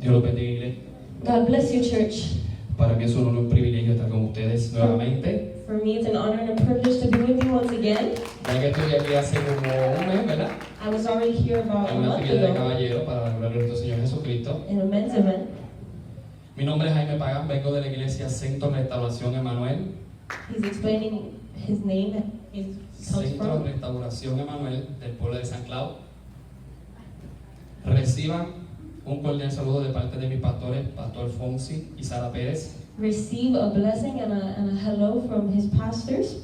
Dios los bendiga, iglesia. God bless you, church. Para mí es un honor y un privilegio estar con ustedes nuevamente. For me, it's an honor and a privilege to be with you once again. Ya que estoy aquí hace como un mes, ¿verdad? I was already here about a En una month actividad de ago caballero para la gloria de nuestro Señor Jesucristo. in a men's event. Mi nombre es Jaime Pagán, vengo de la iglesia Centro Restauración Emanuel. He's explaining his name that he comes Centro from. Restauración Emanuel del pueblo de San Cloud. Reciban un cordial saludo de parte de mis pastores, Pastor Fonsi y Sara Pérez. Receive a blessing and a hello from his pastors.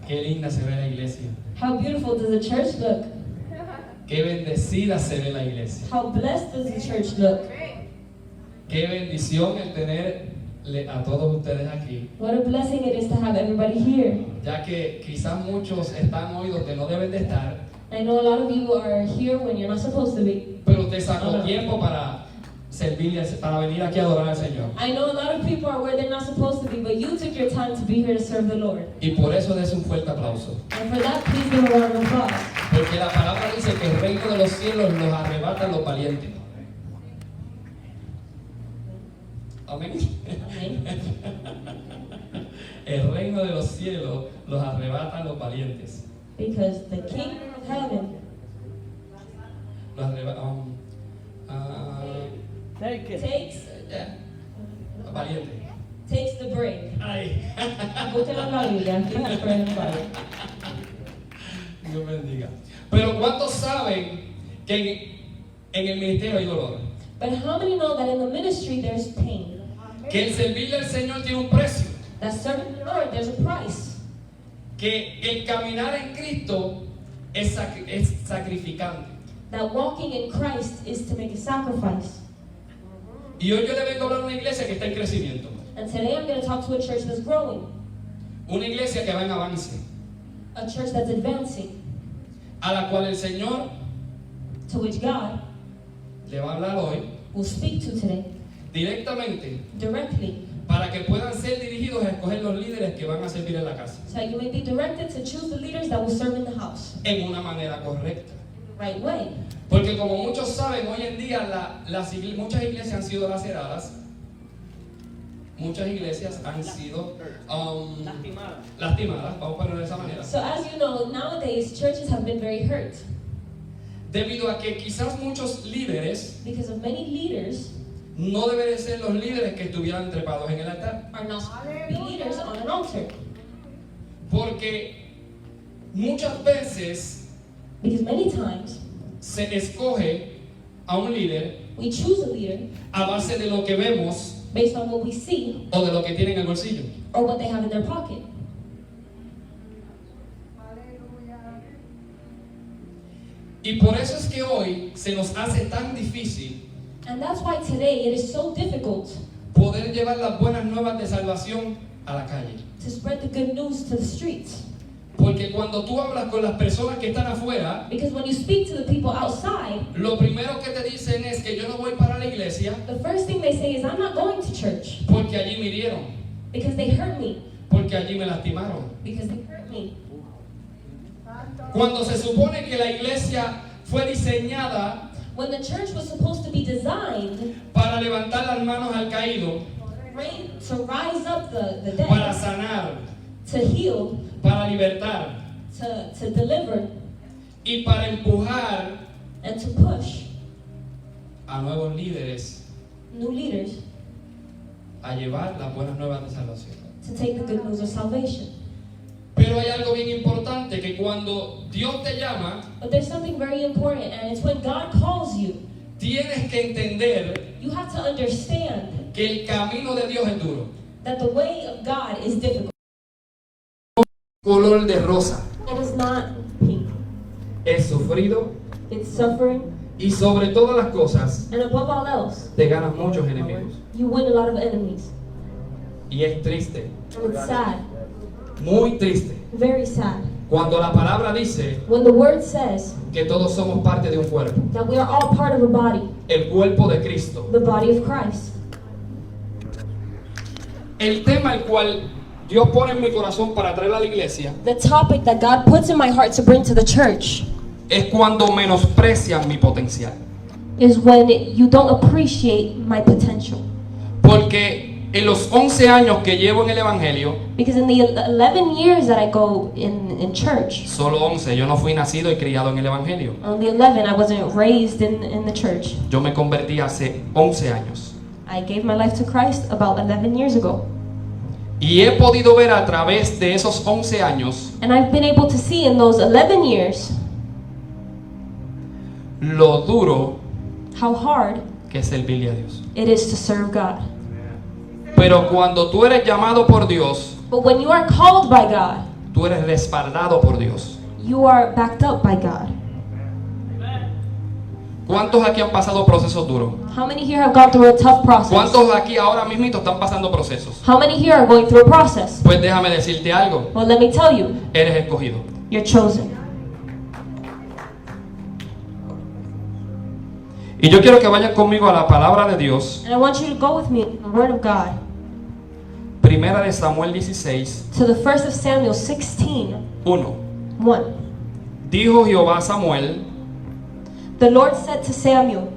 Qué linda se ve la iglesia. How beautiful does the church look? Qué bendecida se ve la iglesia. How blessed does the church look? Qué bendición el tenerle a todos ustedes aquí. What a blessing it is to have everybody here. Ya que quizás muchos están hoy donde no deben de estar, I know a lot of you are here when you're not supposed to be. pero usted sacó tiempo para servir, para venir aquí a adorar al Señor. I know a lot of people are where they're not supposed to be, but you took your time to be here to serve the Lord. Y por eso des un fuerte aplauso. And for that, please give a round of applause. Porque la palabra dice que el reino de los cielos los arrebatan los valientes. Amén. Amen. El reino de los cielos los arrebatan los valientes. Because the kingdom of heaven Los arrebatan. takes Valiente. the brave. Ay. Búsquenlo en la Biblia. Please pray in the Bible. Dios bendiga. Pero ¿cuántos saben que en el ministerio hay dolor? But how many know that in the ministry there's pain? Que el servirle al Señor tiene un precio. That serving the Lord, there's a price. Que el caminar en Cristo es sacrificante. That walking in Christ is to make a sacrifice. Y hoy yo le vengo a hablar a una iglesia que está en crecimiento. And today I'm going to talk to a church that's growing. Una iglesia que va en avance. A church that's advancing. A la cual el Señor To which God le va a hablar hoy will speak to today. directamente Directly. para que puedan ser dirigidos a escoger los líderes que van a servir en la casa. So you may be directed to choose the leaders that will serve in the house. En una manera correcta. Right way. Porque como muchos saben, hoy en día muchas iglesias han sido laceradas. Muchas iglesias han sido lastimadas, vamos a ponerlo de esa manera. So as you know, nowadays churches have been very hurt Debido a que quizás muchos líderes because of many leaders no deben de ser los líderes que estuvieran trepados en el altar. are not supposed to be leaders on an altar. Porque muchas veces Because many times se escoge a un líder we choose a leader a base de lo que vemos based on what we see o de lo que tiene en el bolsillo. or what they have in their pocket. Y por eso es que hoy se nos hace tan difícil And that's why today it is so difficult poder llevar las buenas nuevas de salvación a la calle. to spread the good news to the streets. Porque cuando tú hablas con las personas que están afuera, Because when you speak to the people outside, lo primero que te dicen es que yo no voy para la iglesia the first thing they say is, I'm not going to church porque allí me hirieron, because they hurt me, porque allí me lastimaron. because they hurt me. Cuando se supone que la iglesia fue diseñada When the church was supposed to be designed para levantar las manos al caído, to rise up the para dead, sanar, to heal, para libertar to deliver, y para empujar and to push a nuevos líderes new leaders a llevar las buenas nuevas de salvación. to take the good news of salvation. Pero hay algo bien importante, que cuando Dios te llama, But there's something very important, and it's when God calls you, tienes que entender you have to understand que el camino de Dios es duro. that the way of God is difficult. Color de rosa, It is not pink. es sufrido It's suffering, y sobre todas las cosas and above all else, te ganas muchos enemigos. you win a lot of enemies. Y es triste, And it's sad, muy triste, very sad, cuando la palabra dice when the word says que todos somos parte de un cuerpo, that we are all part of a body, el cuerpo de Cristo. the body of Christ. El tema el cual Dios pone en mi corazón para traer a la iglesia The topic that God puts in my heart to bring to the church es cuando menosprecian mi potencial. is when you don't appreciate my potential. Porque en los 11 años que llevo en el Evangelio, Because in the 11 years that I go in church, solo 11, yo no fui nacido y criado en el Evangelio. on the 11 I wasn't raised in the church. Yo me convertí hace 11 años. I gave my life to Christ about 11 years ago. Y he podido ver a través de esos 11 años And I've been able to see in those 11 years lo duro how hard que es servirle a Dios. it is to serve God. Pero cuando tú eres llamado por Dios, But when you are called by God, tú eres respaldado por Dios. you are backed up by God. ¿Cuántos aquí han pasado procesos duros? How many here have gone through a tough process? ¿Cuántos aquí ahora mismo están pasando procesos? How many here are going through a process? Pues déjame decirte algo, Well, let me tell you, eres escogido. you're chosen. Y yo quiero que vayan conmigo a la palabra de Dios, And I want you to go with me in the Word of God Primera de Samuel 16, to the 1st of Samuel 16, 1. 1. Dijo Jehová a Samuel, The Lord said to Samuel,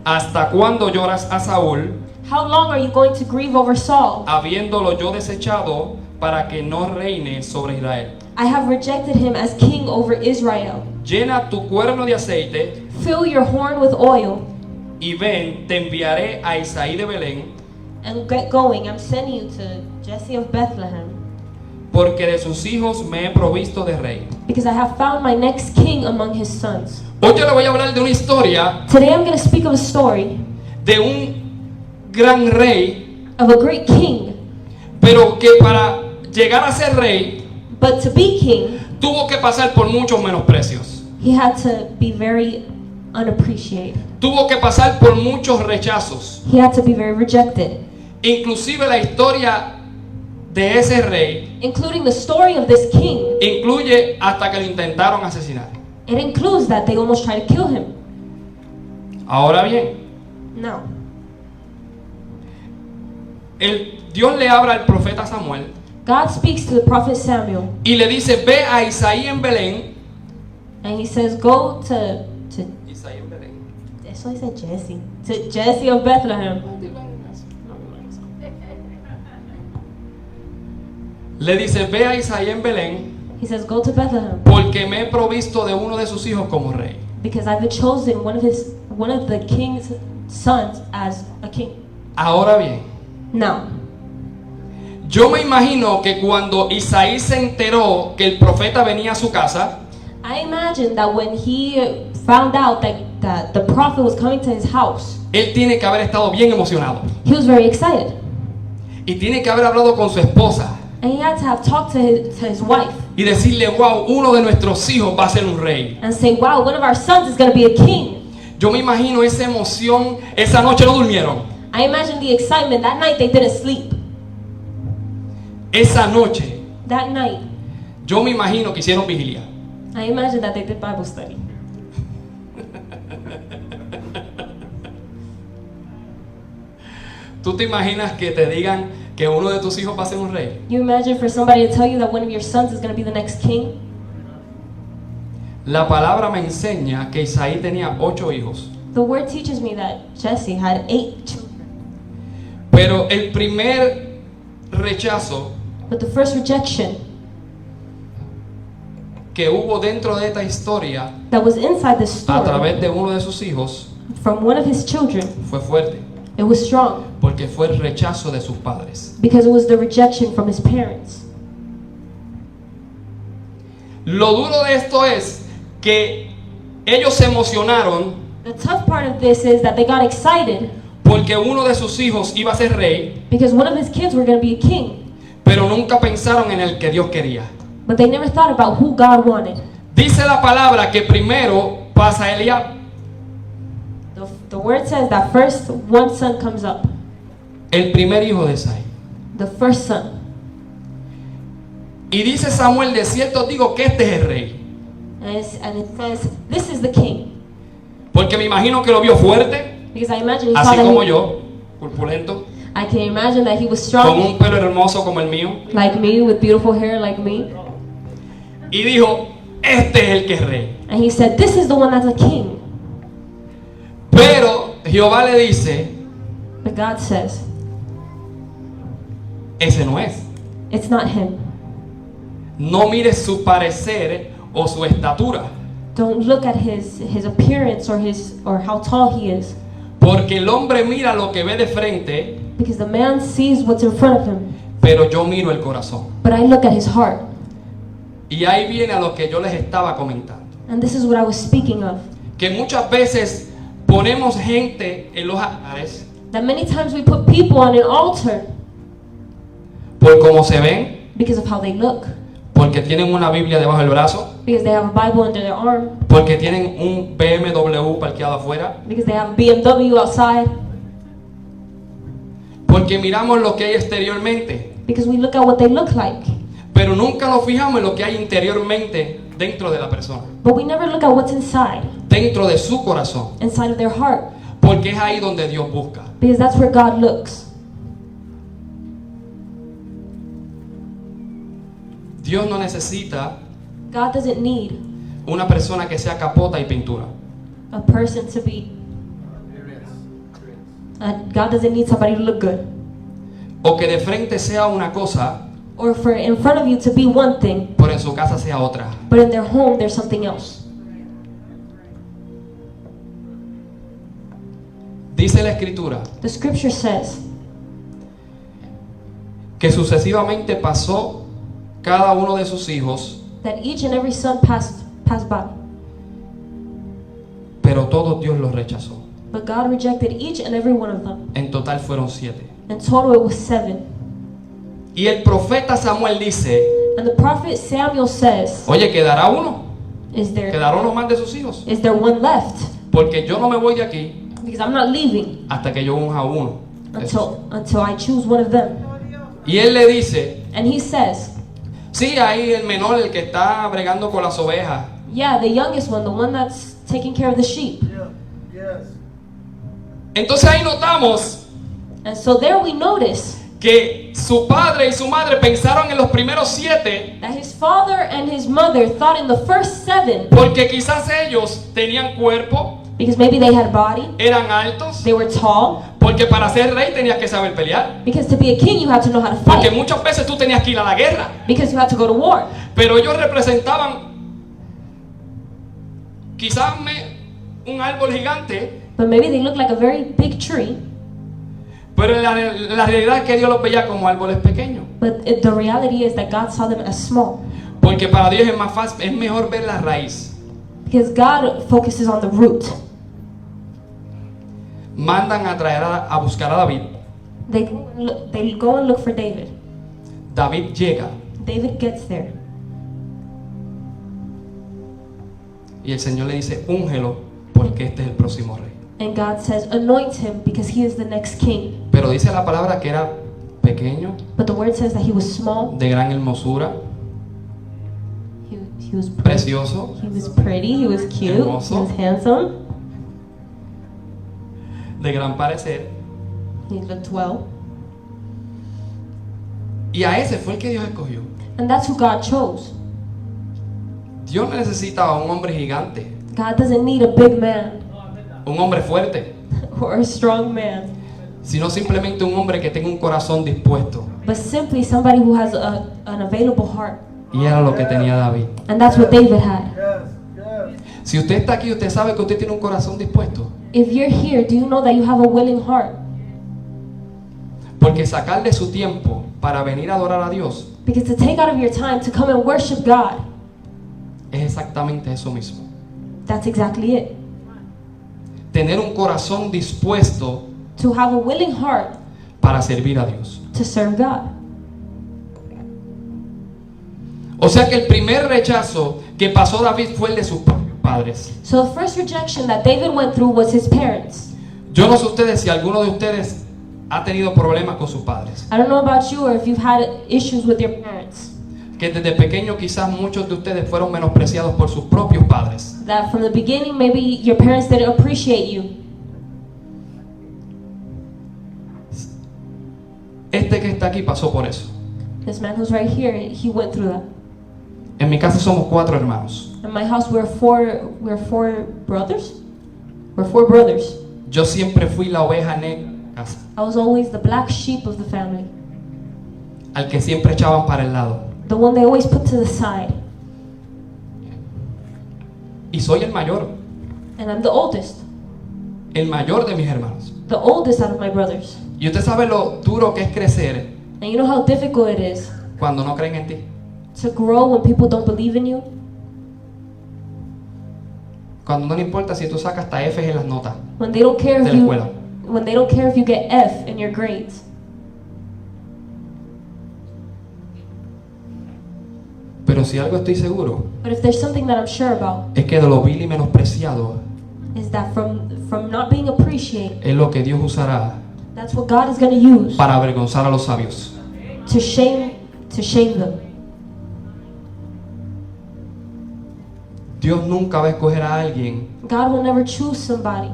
¿hasta cuándo lloras a Saúl, how long are you going to grieve over Saul? habiéndolo yo desechado para que no reine sobre Israel? I have rejected him as king over Israel. Llena tu cuerno de aceite Fill your horn with oil y ven, te enviaré a Isaí de Belén, and get going. I'm sending you to Jesse of Bethlehem porque de sus hijos me he provisto de rey. because I have found my next king among his sons. Hoy yo le voy a hablar de una historia Today I'm going to speak of a story de un gran rey, of a great king, pero que para llegar a ser rey but to be king, tuvo que pasar por muchos menosprecios. he had to be very unappreciated. Tuvo que pasar por muchos rechazos. He had to be very rejected. Inclusive la historia de ese rey Including the story of this king. incluye hasta que lo intentaron asesinar. It includes that they almost tried to kill him. Ahora bien, No. Dios le habla al profeta Samuel God speaks to the prophet Samuel y le dice, ve a Isaí en Belén. and he says, go to Isaí en Belén. that's why I said Jesse. To Jesse of Bethlehem. Le dice, ve a Isaí en Belén, He says, go to Bethlehem porque me he provisto de uno de sus hijos como rey. because I've chosen one of the king's sons as a king. Ahora bien, Now, yo me imagino que cuando Isaí se enteró que el profeta venía a su casa, I imagine that when he found out that the prophet was coming to his house, él tiene que haber estado bien emocionado. he was very excited. Y tiene que haber hablado con su esposa And he had to have talked to his wife y decirle, wow, uno de nuestros hijos va a ser un rey. and say, wow, one of our sons is going to be a king. Yo me imagino esa emoción, esa noche no durmieron. I imagine the excitement. That night they didn't sleep. Esa noche, That night, yo me imagino que hicieron vigilia. I imagine that they did Bible study. ¿Tú te imaginas que te digan que uno de tus hijos va a ser un rey? You imagine for somebody to tell you that one of your sons is going to be the next king? La palabra me enseña que Isaí tenía 8 hijos. The word teaches me that Jesse had 8 children. Pero el primer rechazo But the first rejection que hubo dentro de esta historia that was inside this a story través de uno de sus hijos from one of his children, fue fuerte, it was strong porque fue el rechazo de sus padres. because it was the rejection from his parents. Lo duro de esto es que ellos se emocionaron The tough part of this is that they got excited porque uno de sus hijos iba a ser rey, because one of his kids were going to be a king, pero nunca pensaron en el que Dios quería. but they never thought about who God wanted. Dice la palabra que primero pasa Eliab. The word says that first one son comes up, El primer hijo de Isaí. the first son. Y dice Samuel, de cierto digo que este es el rey. And it says, this is the king. Porque me imagino que lo vio fuerte, Because I imagine he saw así that como he, yo, corpulento, I can imagine that he was con strong, un pelo hermoso como el mío. like me, with beautiful hair like me. Y dijo, este es el que es rey. And he said, this is the one that's a king. Pero Jehová le dice, But God says, ese no es. it's not him. No mires su parecer o su estatura, Don't look at his appearance or how tall he is, porque el hombre mira lo que ve de frente, because the man sees what's in front of him, pero yo miro el corazón. but I look at his heart. Y ahí viene a lo que yo les estaba comentando, And this is what I was speaking of. que muchas veces ponemos gente en los altares That many times we put people on an altar por cómo se ven, because of how they look, porque tienen una Biblia debajo del brazo, because they have a Bible under their arm, porque tienen un BMW parqueado afuera, because they have a BMW outside, porque miramos lo que hay exteriormente, because we look at what they look like. pero nunca nos fijamos en lo que hay interiormente dentro de la persona, But we never look at what's inside dentro de su corazón, of their heart, porque es ahí donde Dios busca. because that's where God looks. Dios no necesita God doesn't need una persona que sea capota y pintura. a person to be. God doesn't need somebody to look good, O que de frente sea una cosa, or for in front of you to be one thing, pero en su casa sea otra. but in their home there's something else. Dice la Escritura The scripture says que sucesivamente pasó cada uno de sus hijos, that each and every son passed by, pero todos Dios los rechazó. but God rejected each and every one of them. En total fueron 7. In total it was 7. Y el profeta Samuel dice, And the prophet Samuel says, oye, quedará uno, is there quedaron los más de sus hijos, one left? porque yo no me voy de aquí Because I'm not leaving hasta que yo unja uno. until I choose one of them. Y él le dice, And he says, sí, ahí el menor, el que está bregando con las ovejas. yeah, the youngest one, the one that's taking care of the sheep. Entonces ahí notamos And so there we notice que su padre y su madre pensaron en los primeros 7 that his father and his mother thought in the first 7, porque quizás ellos tenían cuerpo, because maybe they had body, eran altos, they were tall, porque para ser rey tenías que saber pelear, because to be a king you had to know how to porque fight, muchas veces tú tenías que ir a la guerra, because you had to go to war. pero ellos representaban quizás un árbol gigante, But maybe they looked like a very big tree, pero la realidad es que Dios los veía como árboles pequeños, but the reality is that God saw them as small, porque para Dios es más fácil, es mejor ver la raíz. because God focuses on the root. Mandan a traer a buscar a David. They go and look for David. David llega David gets there, y el Señor le dice, úngelo porque este es el próximo rey. and God says, anoint him because he is the next king. Pero dice la palabra que era pequeño, But the word says that he was small, de gran hermosura, he was pretty, precioso, he was pretty, he was cute, he Hermoso. was handsome, de gran parecer. he looked well. Y a ese fue el que Dios escogió. And that's who God chose. Dios no necesitaba un hombre gigante, God doesn't need a big man un hombre fuerte, or a strong man, sino simplemente un hombre que tenga un corazón dispuesto. but simply somebody who has an available heart. Y era lo que tenía David. And that's what David had. Si usted está aquí, usted sabe que usted tiene un corazón dispuesto. If you're here, do you know that you have a willing heart? Porque sacar de su tiempo para venir a adorar a Dios Because to take out of your time to come and worship God, es exactamente eso mismo. that's exactly it. Tener un corazón dispuesto To have a willing heart para servir a Dios. to serve God. O sea que el primer rechazo que pasó David fue el de sus propios padres. So the first rejection that David went through was his parents. Yo no sé ustedes si alguno de ustedes ha tenido problemas con sus padres. I don't know about you or if you've had issues with your parents. Que desde pequeño quizás muchos de ustedes fueron menospreciados por sus propios padres. That from the beginning maybe your parents didn't appreciate you. Este que está aquí pasó por eso. This man who's right here, he went through that. En mi casa somos 4 hermanos. In my house we're four brothers. We're 4 brothers. Yo siempre fui la oveja negra de la casa, I was always the black sheep of the family, al que siempre echaban para el lado. the one they always put to the side. Y soy el mayor And I'm the mayor de mis hermanos. the oldest out of my brothers. Y usted sabe lo duro que es crecer And you know how difficult it is cuando no creen en ti. to grow when people don't believe in you? Cuando no le importa si tú sacas hasta F's en las notas When they don't care de if la you escuela. when they don't care if you get F in your grades. Pero si algo estoy seguro, But if there's something that I'm sure about, es que de lo vil y menospreciado is that from not being appreciated, es lo que Dios usará that's what God is going to use para avergonzar a los sabios. to shame them. Dios nunca va a escoger a alguien God will never choose somebody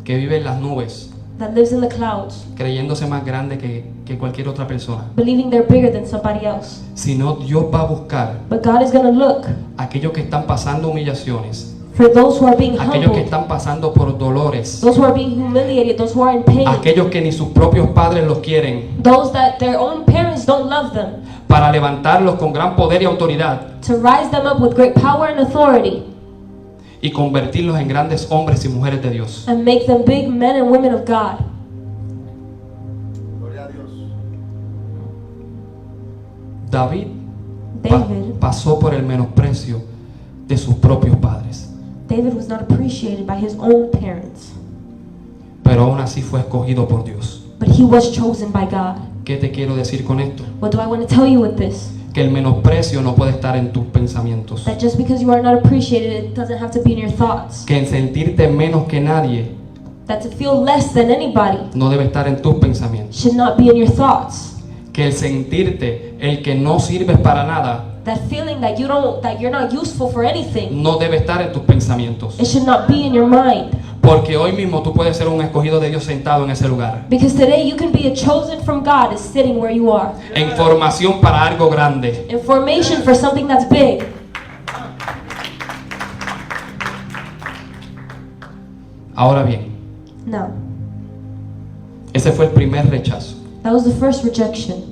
que vive en las nubes, that lives in the clouds, creyéndose más grande que cualquier otra persona. believing they're bigger than somebody else. Sino Dios va a buscar But God is going to look a aquellos que están pasando humillaciones, for those who are being aquellos que humbled, están pasando por dolores, those who are being humiliated, those who are in pain, aquellos que ni sus propios padres los quieren, those that their own parents don't love them, para levantarlos con gran poder y autoridad to rise them up with great power and authority y convertirlos en grandes hombres y mujeres de Dios. and make them big men and women of God. Gloria a Dios. David David pasó por el menosprecio de sus propios padres, was not appreciated by his own parents, pero aún así fue escogido por Dios. but he was chosen by God. ¿Qué te quiero decir con esto? What do I want to tell you with this? Que el menosprecio no puede estar en tus pensamientos, That just because you are not appreciated, it doesn't have to be in your thoughts. que en sentirte menos que nadie That to feel less than anybody no debe estar en tus pensamientos, should not be in your thoughts. que el sentirte el que no sirves para nada That feeling that you're not useful for anything, no debe estar en tus pensamientos, it should not be in your mind. porque hoy mismo tú puedes ser un escogido de Dios sentado en ese lugar, Because today you can be a chosen from God is sitting where you are. en formación para algo grande. In formation for something that's big. Ahora bien, Now, ese fue el primer rechazo. that was the first rejection.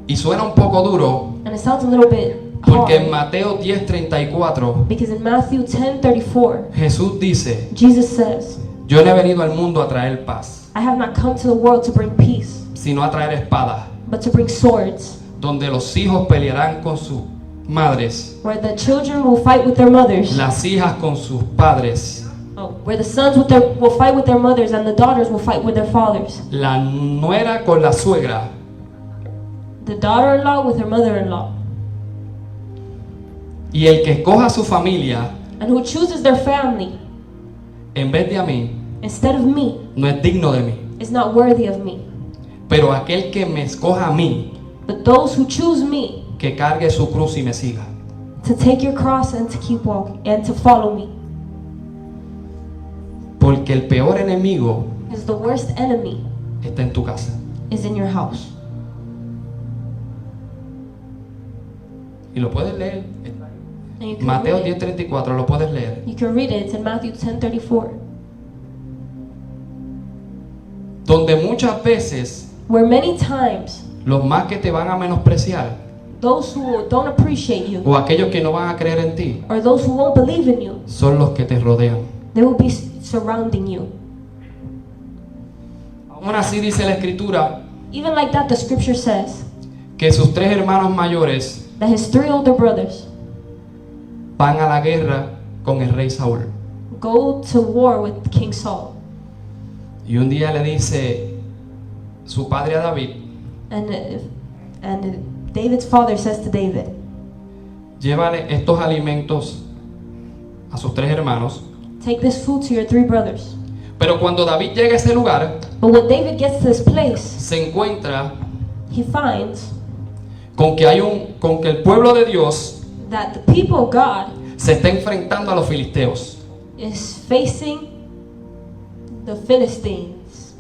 Y suena un poco duro And it sounds a little bit porque en hard. Mateo 10:34 Because in Matthew 10:34, Jesús dice: Jesus says, yo no he venido al mundo a traer paz, I have not come to the world to bring peace, sino a traer espada, but to bring swords, donde los hijos pelearán con sus madres, where the children will fight with their mothers, las hijas con sus padres, where the sons will fight with their mothers, and the daughters will fight with their fathers. la nuera con la suegra, The daughter-in-law with her mother-in-law. y el que escoja su familia And who chooses their family en vez de a mí instead of me no es digno de mí, is not worthy of me. pero aquel que me escoja a mí, But those who choose me que cargue su cruz y me siga. to take your cross and to keep walking and to follow me. Porque el peor enemigo Because the worst enemy está en tu casa. is in your house. Y lo puedes leer. And you can Mateo read it. 10:34, lo puedes leer. You can read it. It's in Matthew 10:34. Donde muchas veces Where many times los más que te van a menospreciar those who don't appreciate you o aquellos que no van a creer en ti or those who won't believe in you, son los que te rodean. they will be surrounding you. Aún así dice la escritura Even like that, the scripture says que sus tres hermanos mayores that his three older brothers van a la guerra con el rey Saúl. go to war with King Saul. Y un día le dice su padre a David: And David's father says to David, llévale estos alimentos a sus tres hermanos. take this food to your three brothers. Pero cuando David llega a ese lugar, But when David gets to this place, se encuentra he finds con que el pueblo de Dios that the people of God se está enfrentando a los filisteos, is facing the Philistines.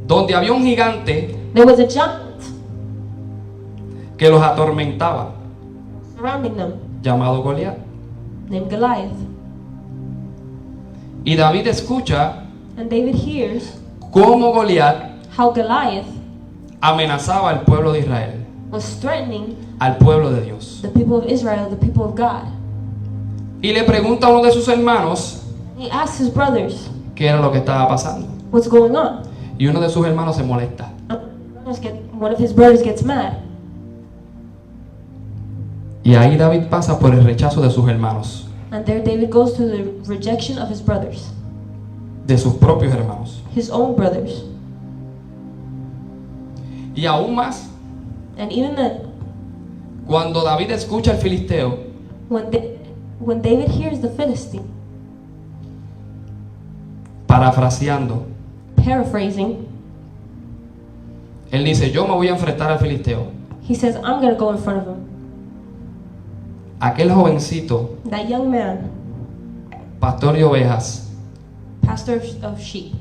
donde había un gigante There was a giant que los atormentaba, surrounding them llamado Goliat. named Goliath. Y David escucha And David hears cómo Goliat how Goliath amenazaba al pueblo de Israel, was threatening al pueblo de Dios. the people of Israel, the people of God. Y le pregunta a uno de sus hermanos He asks his brothers, qué era lo que estaba pasando. what's going on? Y uno de sus hermanos se molesta. One of his brothers gets mad. Y ahí David pasa por el rechazo de sus hermanos, And there David goes to the rejection of his brothers, de sus propios hermanos. his own brothers. Y aún más, And even then, cuando David escucha al filisteo, when David hears the Philistine, parafraseando, paraphrasing, él dice, yo me voy a enfrentar al filisteo. he says, I'm going to go in front of him. Aquel jovencito, That young man, pastor de ovejas, pastor of sheep,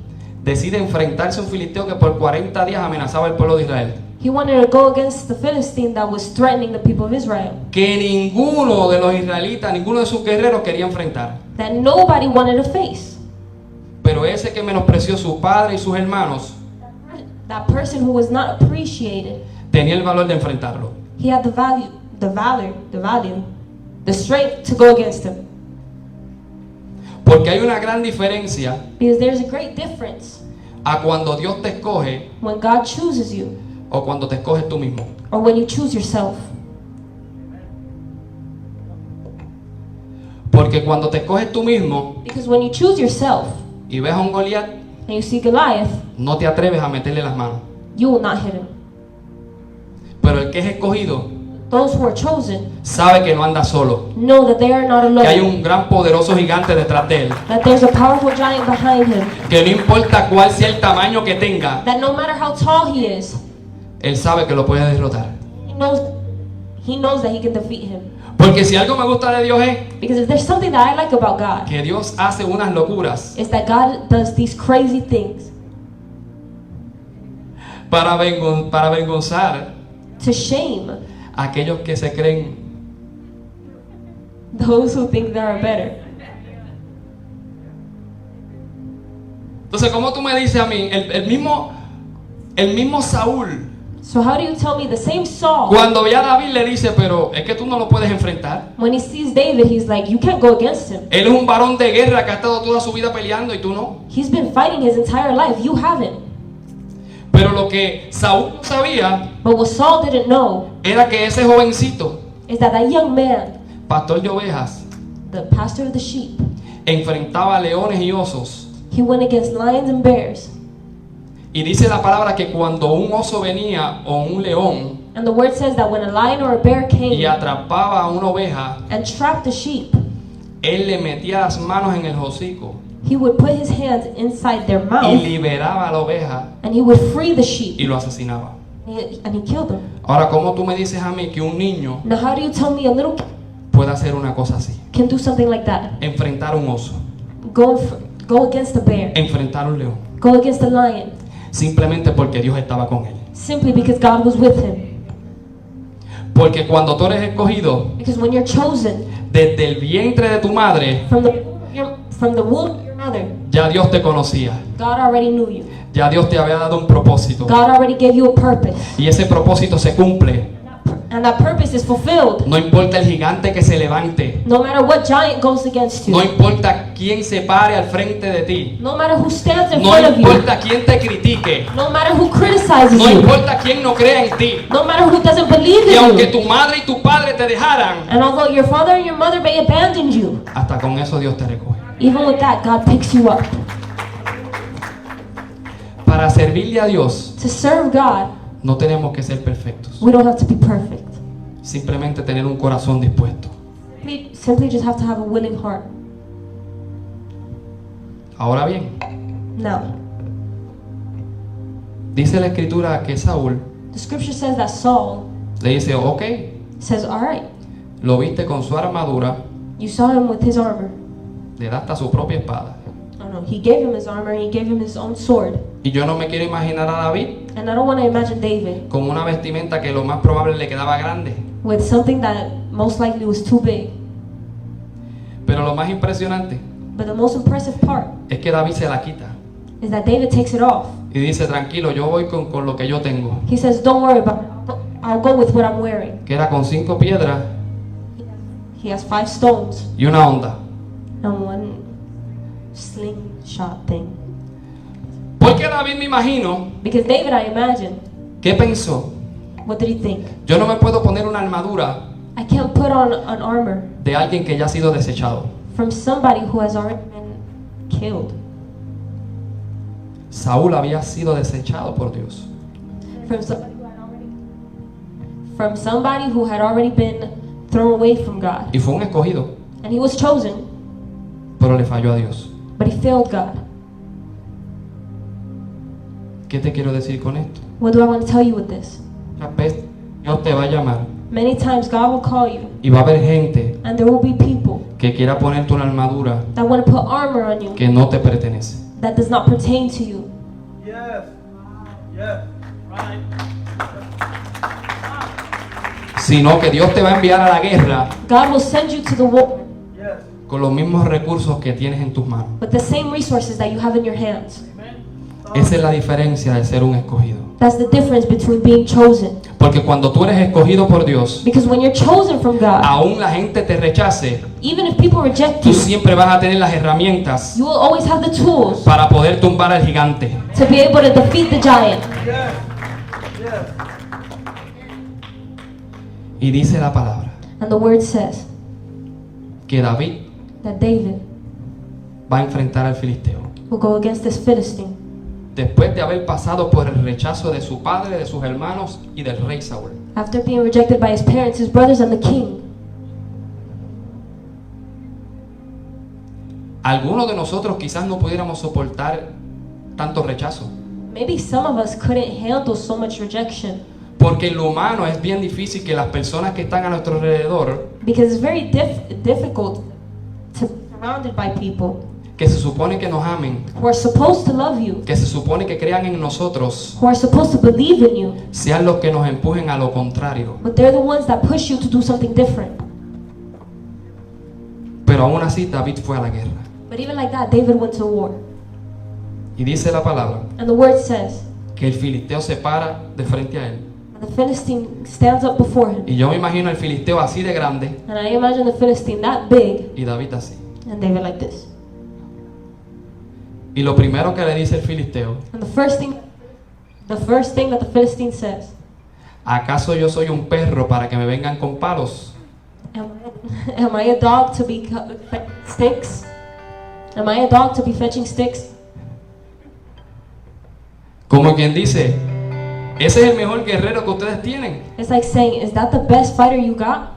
decide enfrentarse a un filisteo que por 40 días amenazaba al pueblo de Israel. he wanted to go against the Philistine that was threatening the people of Israel, Que ninguno de los israelitas, ninguno de sus guerreros quería enfrentar. that nobody wanted to face. Pero ese que menospreció a su padre y sus hermanos, That person who was not appreciated, tenía el valor de enfrentarlo. he had the strength to go against him. Porque hay una gran diferencia Because there's a great difference a cuando Dios te escoge when God chooses you o cuando te escoges tú mismo. or when you choose yourself. Porque cuando te escoges tú mismo Because when you choose yourself y ves a un Goliat, and you see Goliath, no te atreves a meterle las manos. you will not hit him. Pero el que es escogido Those who are chosen sabe que no anda solo, know that they are not que hay alone, un gran poderoso gigante detrás de él, that there's a powerful giant behind him, que no importa cuál sea el tamaño que tenga, that no matter how tall he is, él sabe que lo puede derrotar. he knows that he can defeat him. Porque si algo me gusta de Dios es Because if there's something that I like about God, que Dios hace unas locuras it's that God does these crazy things para avergonzar to shame a aquellos que se creen. those who think they are better. Entonces, ¿cómo tú me dices a mí? El mismo Saúl, So how do you tell me the same Saul, cuando ve a David le dice, pero es que tú no lo puedes enfrentar. when he sees David, he's like, you can't go against him. Él es un varón de guerra que ha estado toda su vida peleando y tú no. He's been fighting his entire life. You haven't. Pero lo que Saúl no sabía But what Saul didn't know era que ese jovencito, is that that young man, pastor de ovejas, the pastor of the sheep, enfrentaba a leones y osos. he went against lions and bears. Y dice la palabra que cuando un oso venía o un león And the word says that when a lion or a bear y came atrapaba a una oveja, and trapped the sheep, él le metía las manos en el hocico he would put his hands inside their y mouth liberaba a la oveja and he would free the y sheep lo asesinaba. and he killed them. Ahora, ¿cómo tú me dices a mí que un niño Now how do you tell me a little kid puede hacer una cosa así? can do something like that? Enfrentar a un oso, Go against a bear, enfrentar a un león, go against a lion, simplemente porque Dios estaba con él. simply because God was with him. Porque cuando tú eres escogido, Because when you're chosen desde el vientre de tu madre, from the womb of your mother, ya Dios te conocía, God already knew you. ya Dios te había dado un propósito. God already gave you a purpose. Y ese propósito se cumple. And that purpose is fulfilled. No importa el gigante que se levante, No matter what giant goes against you. no importa quién se pare al frente de ti, No matter who stands in no front of you. importa quién te critique, No matter who criticizes no you. importa quién no crea en ti. No matter who doesn't believe Y in aunque you. tu madre y tu padre te dejaran, And although your father and your mother may abandon you, hasta con eso Dios te recoge. even with that, God picks you up. Para servirle a Dios, To serve God, no tenemos que ser perfectos. we don't have to be perfect. Simplemente tener un corazón dispuesto. We simply just have to have a willing heart. Ahora bien, Now, dice la escritura que Saúl the scripture says that Saul le dice, ok, says, all right, lo viste con su armadura, you saw him with his armor. le da hasta su propia espada. Oh no, he gave him his armor and he gave him his own sword. Y yo no me quiero imaginar a David And I don't want to imagine David con una vestimenta que lo más probable le quedaba grande. with something that most likely was too big. Pero lo más impresionante But the most impressive part es que David se la quita is that David takes it off. y dice, tranquilo, yo voy con lo que yo tengo. He says, don't worry about it. I'll go with what I'm wearing. Que era con 5 piedras He has 5 stones y una onda. and one slingshot thing. Porque David, me imagino, Because David, I imagine, ¿qué pensó? what did he think? Yo no me puedo poner una armadura I can't put on an armor de alguien que ya ha sido desechado. from somebody who has already been killed. Saúl había sido desechado por Dios. From somebody who had already been thrown away from God. Y fue un escogido, And he was chosen, pero le falló a Dios. but he failed God. ¿Qué te quiero decir con esto? What do I want to tell you with this? Muchas veces Dios te va a llamar Many times God will call you, y va a haber gente and there will be people que quiera ponerte una armadura that want to put armor on you que no te pertenece. that does not pertain to you. Yes. Yes. Right. Sino que Dios te va a enviar a la guerra God will send you to the war Yes. con los mismos recursos que tienes en tus manos. with the same resources that you have in your hands. Esa es la diferencia de ser un escogido. That's the difference between being chosen. Porque cuando tú eres escogido por Dios, Because when you're chosen from God, aún la gente te rechace, even if people reject tú you, siempre vas a tener las herramientas you will always have the tools para poder tumbar al gigante. to be able to defeat the giant. Yes. Yes. Y dice la palabra And the word says que David that David va a enfrentar al filisteo. will go against this Philistine Después de haber pasado por el rechazo de su padre, de sus hermanos y del rey Saúl. after being rejected by his parents, his brothers, and the king. Algunos de nosotros quizás no pudiéramos soportar tanto rechazo. Maybe some of us couldn't handle so much rejection Porque en lo humano es bien difícil que las personas que están a nuestro alrededor, because it's very difficult to be surrounded by people que se supone que nos amen, who are supposed to love you, que se supone que crean en nosotros, who are supposed to believe in you, sean los que nos empujen a lo contrario. but they're the ones that push you to do something different. Pero aún así David fue a la guerra. But even like that, David went to war. Y dice la palabra And the word says, que el filisteo se para de frente a él. and the Philistine stands up before him. Y yo me imagino al filisteo así de grande And I imagine the Philistine that big, y David así. and David like this. Y lo primero que le dice el filisteo, And the first thing that the Philistine says, ¿acaso yo soy un perro para que me vengan con palos? am I a dog to be fetching sticks? Am I a dog to be fetching sticks? Como quien dice, ese es el mejor guerrero que ustedes tienen. It's like saying, is that the best fighter you got?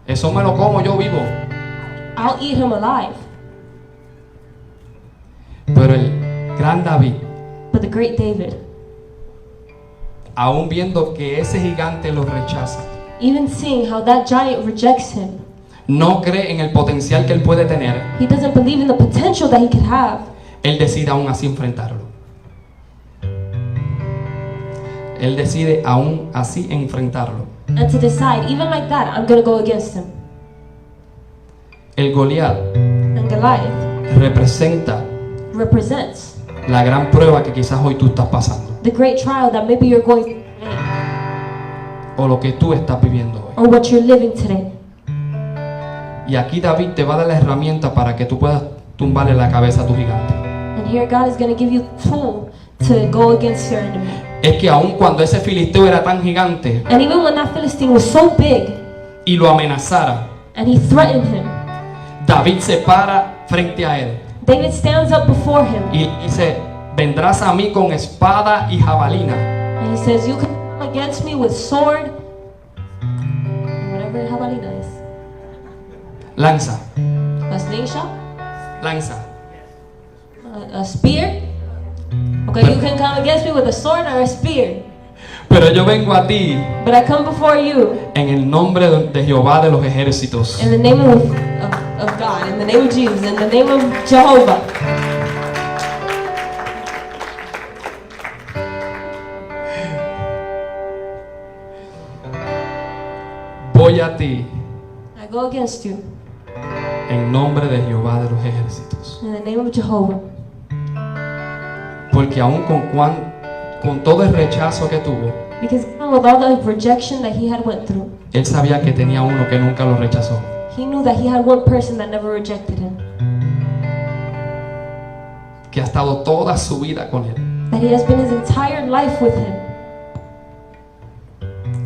Eso me lo como yo vivo. I'll eat him alive. Pero el gran David, But the great David, aún viendo que ese gigante lo rechaza, even seeing how that giant rejects him, no cree en el potencial que él puede tener, he doesn't believe in the potential that he could have. él decide aún así enfrentarlo. Él decide aún así enfrentarlo. And to decide, even like that, I'm going to go against him. El Goliat And Goliath representa represents la gran prueba que quizás hoy tú estás pasando, the great trial that maybe you're going through today, o lo que tú estás viviendo hoy. or what you're living today. Y aquí David te va a dar la herramienta para que tú puedas tumbarle la cabeza a tu gigante. And here God is going to give you the tool to go against your enemy. Es que aun cuando ese filisteo era tan gigante And even when that Philistine was so big y lo amenazara, and he threatened him, David se para frente a él David stands up before him y dice, vendrás a mí con espada y jabalina. and he says, you can come against me with sword, whatever jabalina is, Lanza, a slingshot, lanza. a spear. Okay, you can come against me with a sword or a spear, Pero yo vengo a ti but I come before you en el nombre de Jehová de los ejércitos. in the name of God, in the name of Jesus, in the name of Jehovah. Voy a ti I go against you en nombre de Jehová de los ejércitos. in the name of Jehovah. Porque aún con todo el rechazo que tuvo, Because even with all the rejection that he had went through, él sabía que tenía uno que nunca lo rechazó. he knew that he had one person that never rejected him. Que ha estado toda su vida con él. That he has been his entire life with him.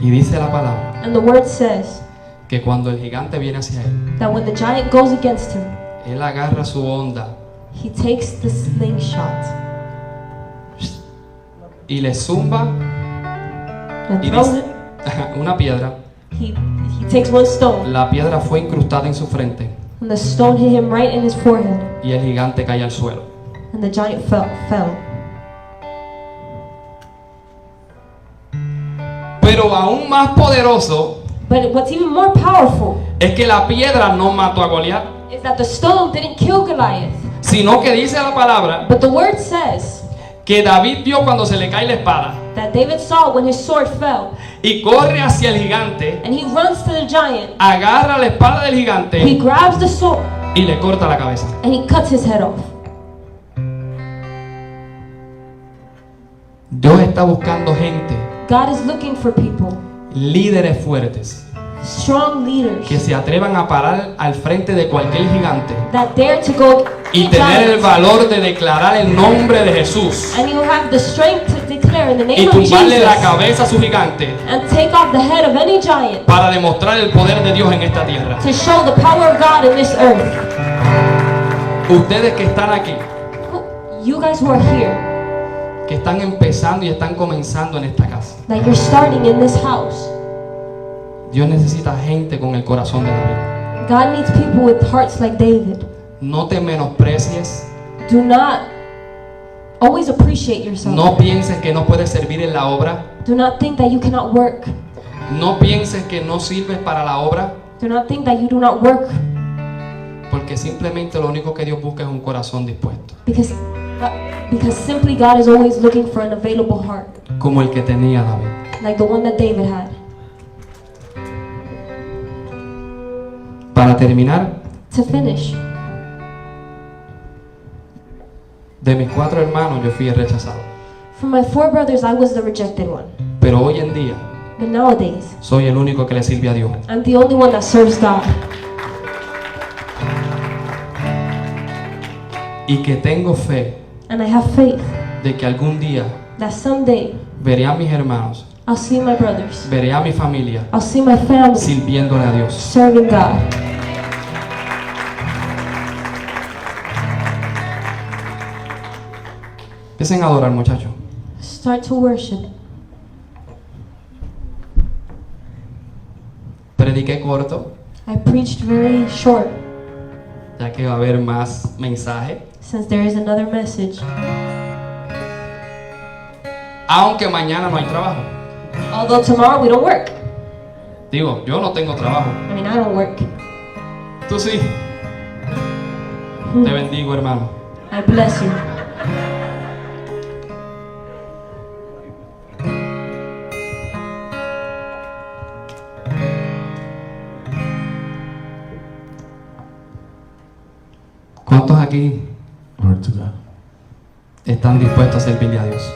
Y dice la palabra And the word says que cuando el gigante viene hacia él, that when the giant goes against him, él agarra su onda he takes the slingshot y le zumba and y throws dice, it. una piedra. He takes one stone, La piedra fue incrustada en su frente and the stone hit him right in his forehead, y el gigante cae al suelo. and the giant fell. Pero aún más poderoso But what's even more powerful es que la piedra no mató a Goliat, is that the stone didn't kill Goliath, sino que dice la palabra but the word says que David vio cuando se le cae la espada that David saw when his sword fell, y corre hacia el gigante, and he runs to the giant, agarra la espada del he gigante grabs the sword, y le corta la cabeza. and he cuts his head off. Dios está buscando gente, God is looking for people, líderes fuertes, strong leaders, que se atrevan a parar al frente de cualquier gigante that dare to go y tener el valor de declarar el nombre de Jesús and you have the strength to declare in the y name of tumbarle la Jesus cabeza a su gigante and take off the head of any giant para demostrar el poder de Dios en esta tierra. to show the power of God in this earth. Ustedes que están aquí, You guys who are here, que están empezando y están comenzando en esta casa, that you're starting in this house, Dios necesita gente con el corazón de David. God needs people with hearts like David. No te menosprecies, Do not always appreciate yourself. no pienses que no puedes servir en la obra, Do not think that you cannot work. no pienses que no sirves para la obra, Do not think that you do not work, porque simplemente lo único que Dios busca es un corazón dispuesto, because simply God is always looking for an available heart, como el que tenía David. like the one that David had. Para terminar, To finish, de mis 4 hermanos yo fui el rechazado, from my 4 brothers, I was the rejected one. pero hoy en día But nowadays, soy el único que le sirve a Dios. I'm the only one that serves God. Y que tengo fe And I have faith de que algún día that someday veré a mis hermanos, I'll see my brothers, veré a mi familia I'll see my family sirviéndole a Dios. serving God. Empiecen a adorar, muchachos. Start to worship. Prediqué corto, I preached very short, ya que va a haber más mensaje. since there is another message. Aunque mañana no hay trabajo. Although tomorrow we don't work. Digo, yo no tengo trabajo. I mean, I don't work. Tú sí. Te bendigo, hermano. I bless you. ¿Cuántos aquí Glory to God. están dispuestos a servirle a Dios?